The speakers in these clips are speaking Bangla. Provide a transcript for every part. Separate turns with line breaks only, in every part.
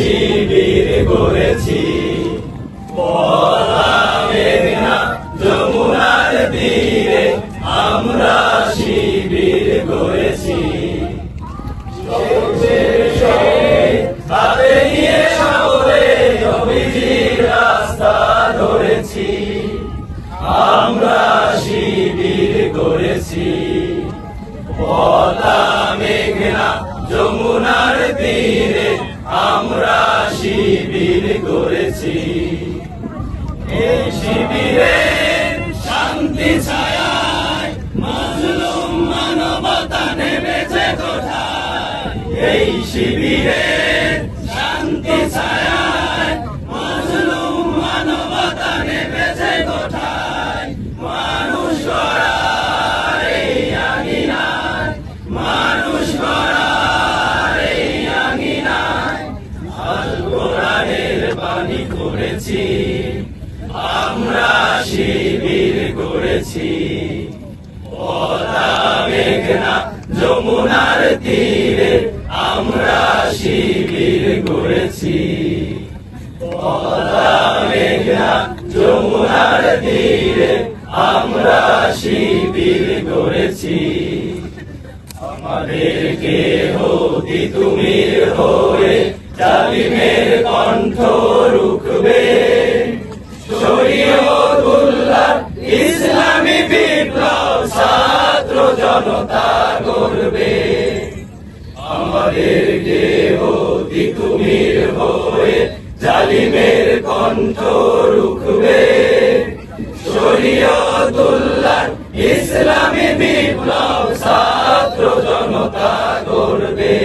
শিবির গড়েছি, পদ্মা মেঘনা যমুনার তীরে আমরা শিবির গড়েছি। হাতে নিয়ে সাগরে অভিজিৎ রাস্তা ধরেছি, আমরা শিবির গড়েছি। পদ্মা মেঘনা যমুনার তীরে আমরা শিবির গড়েছি। এই শিবিরে শান্তি ছায়ায় মাজলুম মানবতা নেমেছে কোথায়। এই শিবিরে শান্তি ছায়ায় মাজলুম মানবতা নেমেছে কোথায়। মানুষ গড়ার এই আঙিনায়, মানুষ গড়ার এই আঙিনায় আল কোরআনের বাণী করেছি, আমরা শিবির গড়েছি। পদ্মা মেঘনা যমুনার তীরে আমরা শিবির গড়েছি। পদ্মা মেঘনা যমুনার তীরে আমরা শিবির গড়েছি। আমাদেরকে হতি তুমির হয়ে জালিমের কণ্ঠ রুখবে, শরীয়তুল্লাহ ইসলামী বিপ্লব ছাত্র জনতা গড়বে। আমাদেরকে হতি তুমির হয়ে জালিমের কণ্ঠ রুখবে, শরীয়তুল্লাহ ইসলামী বিপ্লব ছাত্র জনতা গড়বে।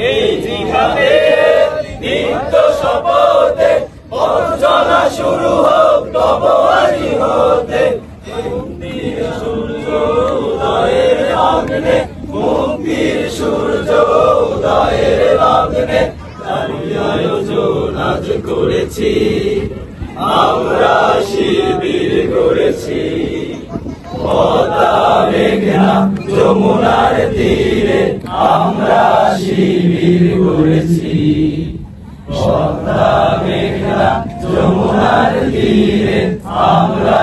এই জিহাদে নিত্য শপথে অর্চনা শুরু হোক তব আজি হতে। মুক্তির সূর্য উদয়ের লগ্নে, মুক্তির সূর্য উদয়ের লগ্নে আয়োজন আজ করেছি, আমরা শিবির গড়েছি। পদ্মা মেঘনা যমুনার তীরে আমরা শিবির গড়েছি। পদ্মা মেঘনা যমুনার তীরে আমরা